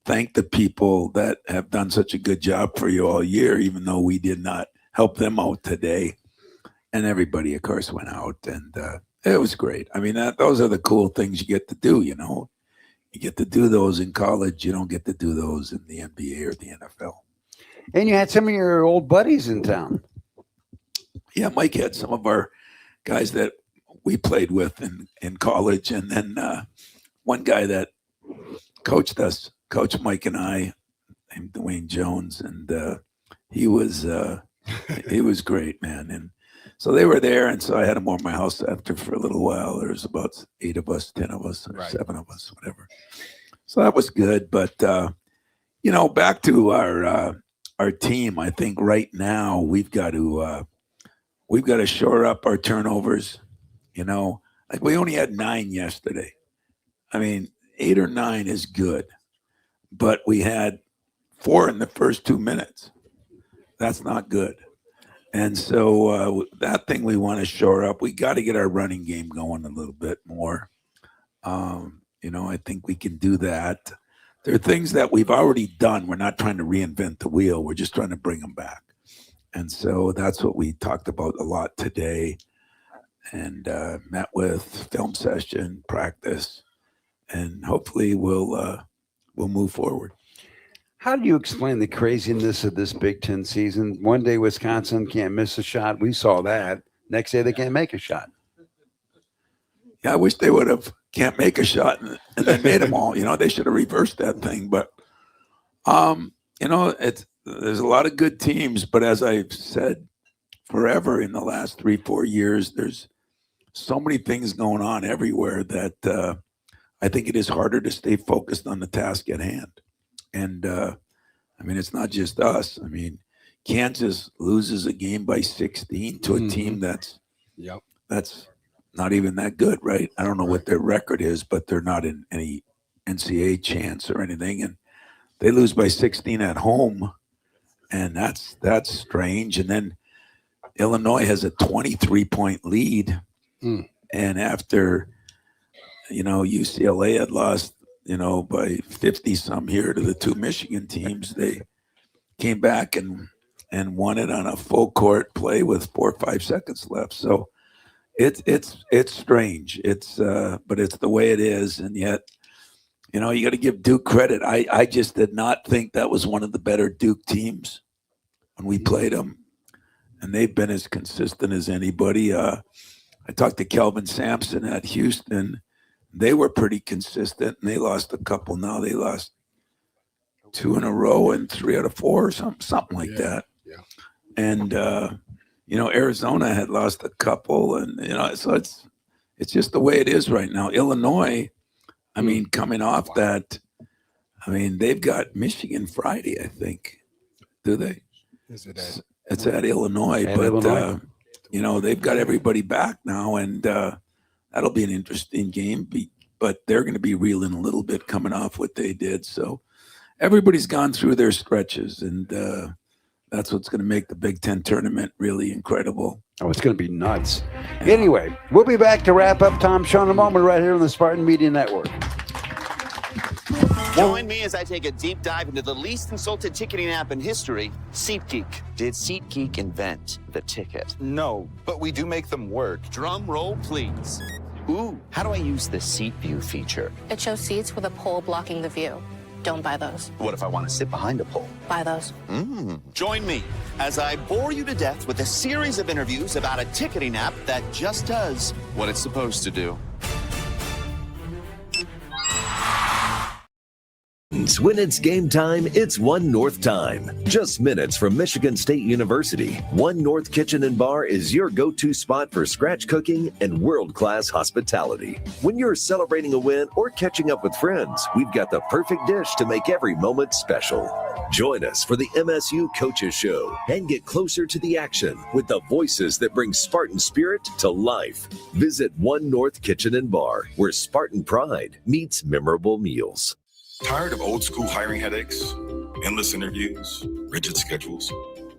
thank the people that have done such a good job for you all year, even though we did not help them out today. And everybody, of course, went out, and it was great. I mean, those are the cool things you get to do, You get to do those in college. You don't get to do those in the NBA or the NFL. And you had some of your old buddies in town. Yeah, Mike had some of our guys that we played with in college. And then one guy that coached us, Coach Mike and I, named Dwayne Jones. And he was great, man. And so they were there. And so I had them over my house after for a little while. There was about 8 of us, 10 of us, or 7 of us, whatever. So that was good. But, back to our team, I think right now we've got to shore up our turnovers. Like we only had 9 yesterday. I mean, 8 or 9 is good, but we had 4 in the first 2 minutes. That's not good. And so that thing we want to shore up. We got to get our running game going a little bit more. I think we can do that. There are things that we've already done. We're not trying to reinvent the wheel. We're just trying to bring them back. And so that's what we talked about a lot today, and met with film session, practice, and hopefully we'll move forward. How do you explain the craziness of this Big Ten season? One day Wisconsin can't miss a shot. We saw that. Next day they can't make a shot. Yeah, I wish they would have can't make a shot and then made them all. They should have reversed that thing. But there's a lot of good teams, but as I've said forever in the last 3-4 years, there's so many things going on everywhere that I think it is harder to stay focused on the task at hand. And it's not just us. I mean, Kansas loses a game by 16 to a team that's not even that good, right? I don't know what their record is, but they're not in any NCAA chance or anything. And they lose by 16 at home. And that's strange. And then Illinois has a 23-point lead. And after, UCLA had lost, by 50 some here to the 2 Michigan teams, they came back and won it on a full court play with 4 or 5 seconds left. So it's strange. But it's the way it is. And yet, you got to give Duke credit. I just did not think that was one of the better Duke teams when we played them. And they've been as consistent as anybody. I talked to Kelvin Sampson at Houston. They were pretty consistent, and they lost a couple. Now they lost 2 in a row and 3 out of 4 or something like that. Yeah. And, Arizona had lost a couple. And, so it's just the way it is right now. Illinois, coming off that, they've got Michigan Friday, I think. Do they? It's at Illinois, but they've got everybody back now, and that'll be an interesting game. But they're going to be reeling a little bit coming off what they did. So everybody's gone through their stretches, and that's what's going to make the Big Ten tournament really incredible. Oh, it's going to be nuts. Anyway, we'll be back to wrap up Tom's Show in a moment right here on the Spartan Media Network. Join me as I take a deep dive into the least insulted ticketing app in history, SeatGeek. Did SeatGeek invent the ticket? No, but we do make them work. Drum roll, please. Ooh, how do I use the seat view feature? It shows seats with a pole blocking the view. Don't buy those. What if I want to sit behind a pole? Buy those. Join me as I bore you to death with a series of interviews about a ticketing app that just does what it's supposed to do. When it's game time, it's One North time. Just minutes from Michigan State University, One North Kitchen and Bar is your go-to spot for scratch cooking and world-class hospitality. When you're celebrating a win or catching up with friends, we've got the perfect dish to make every moment special. Join us for the MSU Coaches Show and get closer to the action with the voices that bring Spartan spirit to life. Visit One North Kitchen and Bar, where Spartan pride meets memorable meals. Tired of old school hiring headaches, endless interviews, rigid schedules?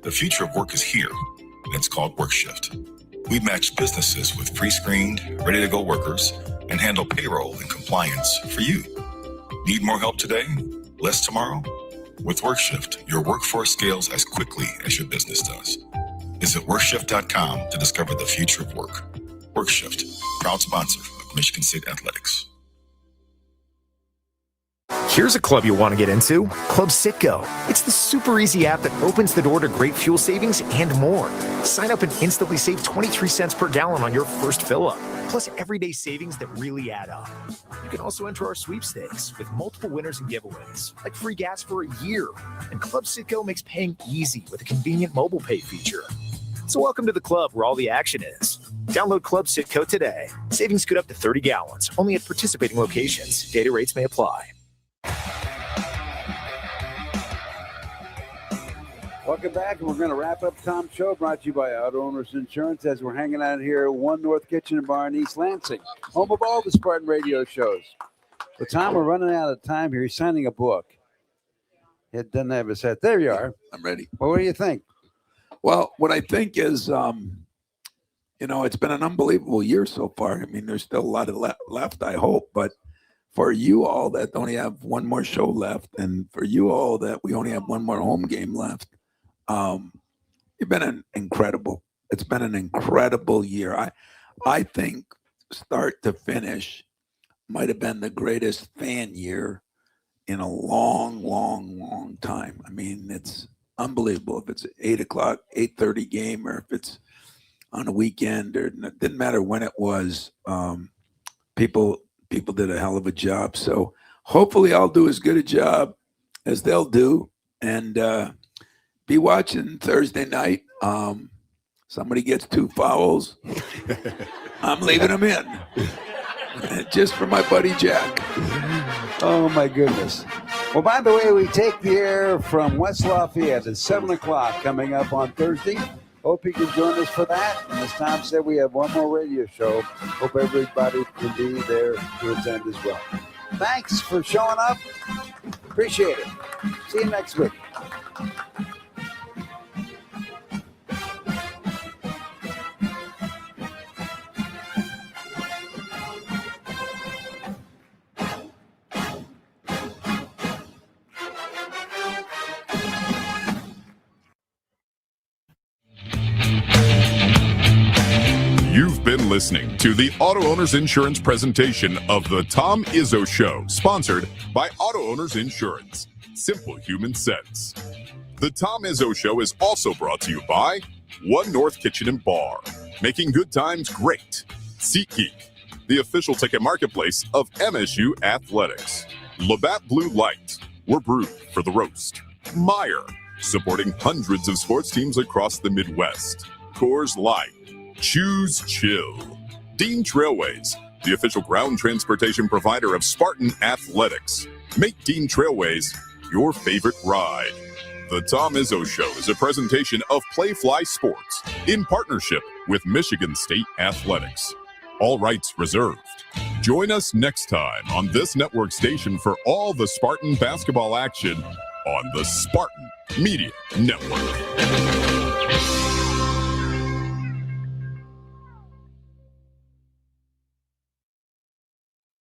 The future of work is here, and it's called WorkShift. We match businesses with pre-screened, ready-to-go workers and handle payroll and compliance for you. Need more help today? Less tomorrow? With WorkShift, your workforce scales as quickly as your business does. Visit WorkShift.com to discover the future of work. WorkShift, proud sponsor of Michigan State Athletics. Here's a club you'll want to get into, Club Citgo. It's the super easy app that opens the door to great fuel savings and more. Sign up and instantly save 23 cents per gallon on your first fill up, plus everyday savings that really add up. You can also enter our sweepstakes with multiple winners and giveaways, like free gas for a year. And Club Citgo makes paying easy with a convenient mobile pay feature. So welcome to the club where all the action is. Download Club Citgo today. Savings could up to 30 gallons, only at participating locations. Data rates may apply. Welcome back, and we're going to wrap up Tom's show, brought to you by Auto Owners Insurance, as we're hanging out here at One North Kitchen and Bar in East Lansing, home of all the Spartan radio shows. But Tom, we're running out of time here. He's signing a book. It doesn't have a set. There you are. I'm ready. Well, what do you think? Well, what I think is, it's been an unbelievable year so far. I mean, there's still a lot of left, I hope. But for you all that only have one more show left, and for you all that we only have one more home game left, it's been incredible. It's been an incredible year. I think start to finish might have been the greatest fan year in a long, long, long time. I mean, it's unbelievable. If it's 8 o'clock, 8:30 game, or if it's on a weekend, or it didn't matter when it was. People did a hell of a job. So hopefully I'll do as good a job as they'll do, and be watching Thursday night. Somebody gets 2 fouls, I'm leaving them in, just for my buddy Jack. Oh, my goodness. Well, by the way, we take the air from West Lafayette at 7 o'clock coming up on Thursday. Hope you can join us for that. And as Tom said, we have one more radio show. Hope everybody can be there to attend as well. Thanks for showing up. Appreciate it. See you next week. You've been listening to the Auto Owners Insurance presentation of the Tom Izzo Show, sponsored by Auto Owners Insurance. Simple human sense. The Tom Izzo Show is also brought to you by One North Kitchen and Bar, making good times great. SeatGeek, the official ticket marketplace of MSU Athletics. Labatt Blue Light, we're brewed for the roast. Meyer, supporting hundreds of sports teams across the Midwest. Coors Light, choose chill. Dean Trailways, the official ground transportation provider of Spartan Athletics. Make Dean Trailways your favorite ride. The Tom Izzo Show is a presentation of Playfly Sports in partnership with Michigan State Athletics. All rights reserved. Join us next time on this network station for all the Spartan basketball action on the Spartan Media Network.